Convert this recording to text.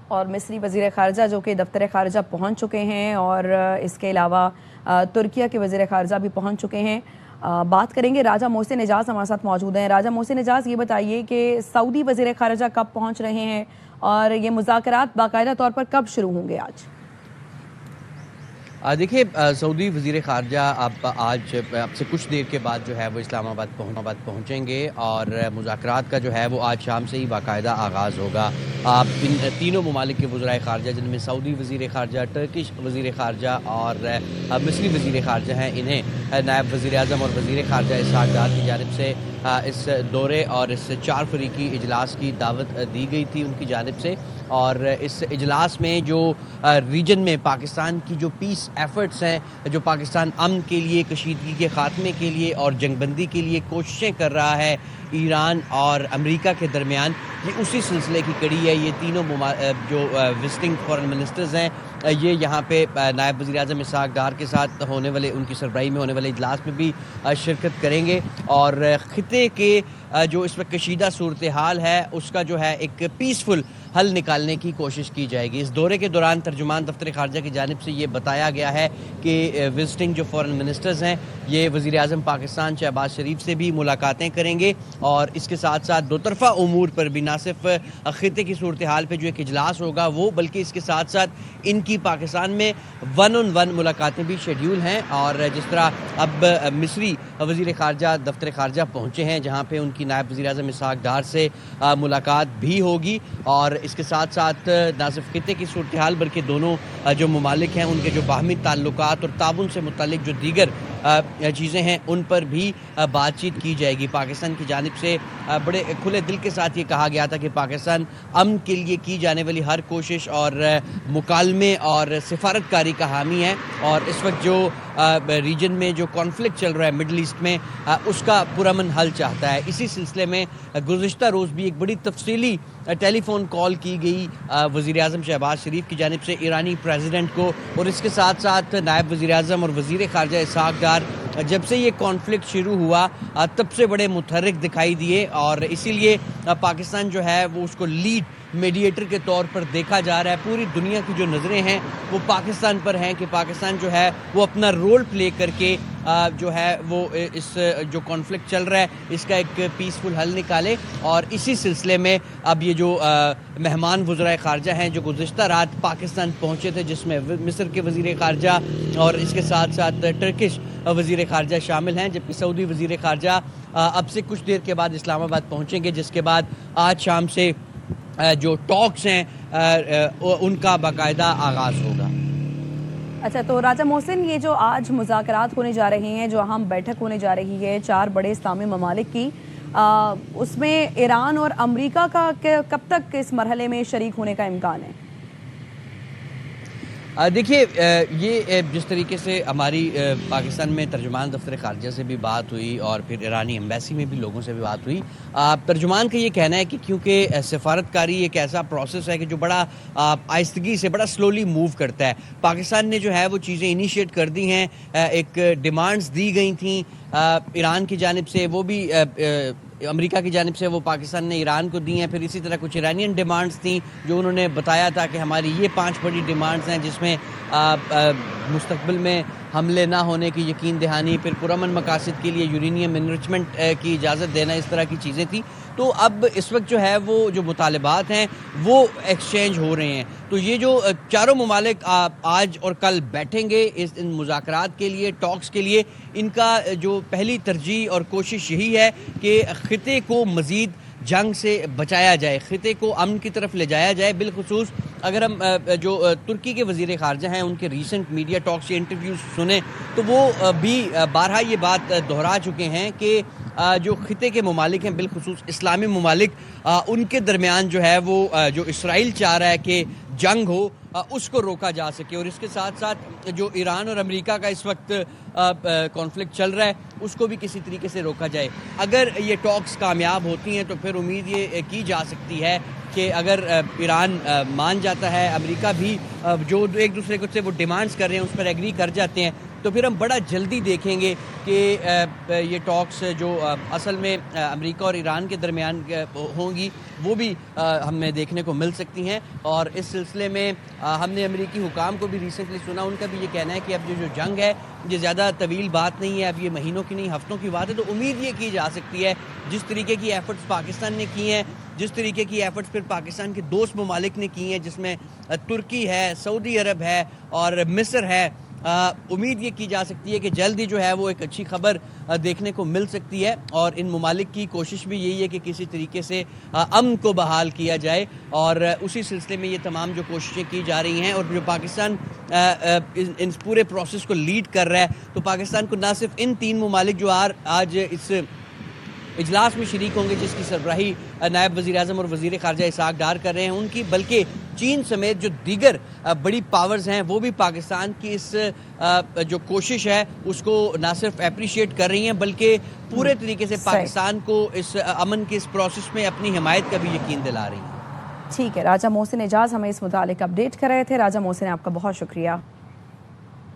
اور مصری وزیر خارجہ جو کہ دفتر خارجہ پہنچ چکے ہیں، اور اس کے علاوہ ترکیہ کے وزیر خارجہ بھی پہنچ چکے ہیں۔ بات کریں گے، راجہ محسن اعجاز ہمارے ساتھ موجود ہیں۔ راجہ محسن اعجاز، یہ بتائیے کہ سعودی وزیر خارجہ کب پہنچ رہے ہیں اور یہ مذاکرات باقاعدہ طور پر کب شروع ہوں گے آج؟ دیکھیے، سعودی وزیر خارجہ اب سے کچھ دیر کے بعد جو ہے وہ اسلام آباد پہنچیں گے، اور مذاکرات کا جو ہے وہ آج شام سے ہی باقاعدہ آغاز ہوگا۔ ان تینوں ممالک کے وزرائے خارجہ، جن میں سعودی وزیر خارجہ، ٹرکش وزیر خارجہ اور مصری وزیر خارجہ ہیں، انہیں نائب وزیر اعظم اور وزیر خارجہ اسحاق ڈار کی جانب سے اس دورے اور اس 4 فریقی اجلاس کی دعوت دی گئی تھی ان کی جانب سے۔ اور اس اجلاس میں جو ریجن میں پاکستان کی جو پیس ایفرٹس ہیں، جو پاکستان امن کے لیے، کشیدگی کے خاتمے کے لیے اور جنگ بندی کے لیے کوششیں کر رہا ہے ایران اور امریکہ کے درمیان، یہ اسی سلسلے کی کڑی ہے۔ یہ تینوں جو وزٹنگ فارن منسٹرز ہیں، یہ یہاں پہ نائب وزیر اعظم اسحاق ڈار کے ساتھ ہونے والے، ان کی سربراہی میں ہونے والے اجلاس میں بھی شرکت کریں گے، اور خطے کے جو اس وقت کشیدہ صورتحال ہے اس کا جو ہے ایک پیسفل حل نکالنے کی کوشش کی جائے گی۔ اس دورے کے دوران ترجمان دفتر خارجہ کی جانب سے یہ بتایا گیا ہے کہ وزٹنگ جو فارن منسٹرز ہیں، یہ وزیر اعظم پاکستان شہباز شریف سے بھی ملاقاتیں کریں گے، اور اس کے ساتھ ساتھ دو طرفہ امور پر بھی، نہ صرف خطے کی صورتحال پہ جو ایک اجلاس ہوگا وہ، بلکہ اس کے ساتھ ساتھ ان کی پاکستان میں 1 on 1 ملاقاتیں بھی شیڈیول ہیں۔ اور جس طرح اب مصری وزیر خارجہ دفتر خارجہ پہنچے ہیں، جہاں پہ ان کی نائب وزیر اعظم اسحاق ڈار سے ملاقات بھی ہوگی، اور اس کے ساتھ ساتھ نہ صرف خطے کی صورتحال بلکہ دونوں جو ممالک ہیں ان کے جو باہمی تعلقات اور تعاون سے متعلق جو دیگر چیزیں ہیں ان پر بھی بات چیت کی جائے گی۔ پاکستان کی جانب سے بڑے کھلے دل کے ساتھ یہ کہا گیا تھا کہ پاکستان امن کے لیے کی جانے والی ہر کوشش اور مکالمے اور سفارتکاری کا حامی ہے، اور اس وقت جو ریجن میں جو کانفلکٹ چل رہا ہے مڈل ایسٹ میں، اس کا پرامن حل چاہتا ہے۔ اسی سلسلے میں گزشتہ روز بھی ایک بڑی تفصیلی ٹیلی فون کال کی گئی وزیر اعظم شہباز شریف کی جانب سے ایرانی پریزیڈنٹ کو، اور اس کے ساتھ ساتھ نائب وزیر اعظم اور وزیر خارجہ اسحاق ڈار جب سے یہ کانفلکٹ شروع ہوا تب سے بڑے متحرک دکھائی دیے، اور اسی لیے پاکستان جو ہے وہ اس کو لیڈ میڈیٹر کے طور پر دیکھا جا رہا ہے۔ پوری دنیا کی جو نظریں ہیں وہ پاکستان پر ہیں کہ پاکستان جو ہے وہ اپنا رول پلے کر کے جو ہے وہ اس جو کانفلکٹ چل رہا ہے اس کا ایک پیسفل حل نکالے۔ اور اسی سلسلے میں اب یہ جو مہمان وزرائے خارجہ ہیں جو گزشتہ رات پاکستان پہنچے تھے، جس میں مصر کے وزیر خارجہ اور اس کے ساتھ ساتھ ٹرکش وزیر خارجہ شامل ہیں، جبکہ سعودی وزیر خارجہ اب سے کچھ دیر کے بعد اسلام آباد پہنچیں گے، جس کے بعد آج شام سے جو ٹاکس ہیں ان کا باقاعدہ آغاز ہوگا۔ اچھا، تو راجہ محسن، یہ جو آج مذاکرات ہونے جا رہے ہیں، جو اہم بیٹھک ہونے جا رہی ہے 4 بڑے اسلامی ممالک کی، اس میں ایران اور امریکہ کا کب تک اس مرحلے میں شریک ہونے کا امکان ہے؟ دیکھیے، یہ جس طریقے سے ہماری پاکستان میں ترجمان دفتر خارجہ سے بھی بات ہوئی اور پھر ایرانی ایمبیسی میں بھی لوگوں سے بھی بات ہوئی، ترجمان کا یہ کہنا ہے کہ کیونکہ سفارتکاری ایک ایسا پروسیس ہے کہ جو بڑا آہستگی سے، بڑا سلولی موو کرتا ہے۔ پاکستان نے جو ہے وہ چیزیں انیشیٹ کر دی ہیں، ایک ڈیمانڈز دی گئی تھیں ایران کی جانب سے، وہ بھی امریکہ کی جانب سے وہ پاکستان نے ایران کو دی ہیں، پھر اسی طرح کچھ ایرانین ڈیمانڈز تھیں جو انہوں نے بتایا تھا کہ ہماری یہ 5 بڑی ڈیمانڈز ہیں، جس میں مستقبل میں حملے نہ ہونے کی یقین دہانی، پھر پرامن مقاصد کے لیے یورینیم انرچمنٹ کی اجازت دینا، اس طرح کی چیزیں تھیں۔ تو اب اس وقت جو ہے وہ جو مطالبات ہیں وہ ایکسچینج ہو رہے ہیں۔ تو یہ جو 4 ممالک آج اور کل بیٹھیں گے ان مذاکرات کے لیے، ٹاکس کے لیے، ان کا جو پہلی ترجیح اور کوشش یہی ہے کہ خطے کو مزید جنگ سے بچایا جائے، خطے کو امن کی طرف لے جایا جائے۔ بالخصوص اگر ہم جو ترکی کے وزیر خارجہ ہیں ان کے ریسنٹ میڈیا ٹاکس یا انٹرویوز سنیں تو وہ بھی بارہا یہ بات دہرا چکے ہیں کہ جو خطے کے ممالک ہیں، بالخصوص اسلامی ممالک، ان کے درمیان جو ہے وہ جو اسرائیل چاہ رہا ہے کہ جنگ ہو، اس کو روکا جا سکے، اور اس کے ساتھ ساتھ جو ایران اور امریکہ کا اس وقت کانفلکٹ چل رہا ہے اس کو بھی کسی طریقے سے روکا جائے۔ اگر یہ ٹاکس کامیاب ہوتی ہیں تو پھر امید یہ کی جا سکتی ہے کہ اگر ایران مان جاتا ہے، امریکہ بھی جو ایک دوسرے کو سے وہ ڈیمانڈز کر رہے ہیں اس پر ایگری کر جاتے ہیں، تو پھر ہم بڑا جلدی دیکھیں گے کہ یہ ٹاکس جو اصل میں امریکہ اور ایران کے درمیان ہوں گی وہ بھی ہمیں دیکھنے کو مل سکتی ہیں. اور اس سلسلے میں ہم نے امریکی حکام کو بھی ریسنٹلی سنا, ان کا بھی یہ کہنا ہے کہ اب جو جنگ ہے یہ زیادہ طویل بات نہیں ہے, اب یہ مہینوں کی نہیں ہفتوں کی بات ہے. تو امید یہ کی جا سکتی ہے جس طریقے کی ایفرٹس پاکستان نے کی ہیں, جس طریقے کی ایفرٹس پھر پاکستان کے دوست ممالک نے کی ہیں جس میں ترکی ہے, سعودی عرب ہے اور مصر ہے, امید یہ کی جا سکتی ہے کہ جلد ہی جو ہے وہ ایک اچھی خبر دیکھنے کو مل سکتی ہے. اور ان ممالک کی کوشش بھی یہی ہے کہ کسی طریقے سے امن کو بحال کیا جائے, اور اسی سلسلے میں یہ تمام جو کوششیں کی جا رہی ہیں. اور جو پاکستان ان پورے پروسیس کو لیڈ کر رہا ہے, تو پاکستان کو نہ صرف ان 3 ممالک جو آج اس اجلاس میں شریک ہوں گے جس کی سربراہی نائب وزیر اعظم اور وزیر خارجہ اسحاق ڈار کر رہے ہیں ان کی, بلکہ چین سمیت جو دیگر بڑی پاورز ہیں وہ بھی پاکستان کی اس جو کوشش ہے اس کو نہ صرف اپریشیٹ کر رہی ہیں بلکہ پورے طریقے سے پاکستان کو اس امن کے اس پروسیس میں اپنی حمایت کا بھی یقین دلا رہی ہیں. ٹھیک ہے, راجہ محسن اعجاز ہمیں اس متعلق اپڈیٹ کر رہے تھے. راجہ محسن, آپ کا بہت شکریہ.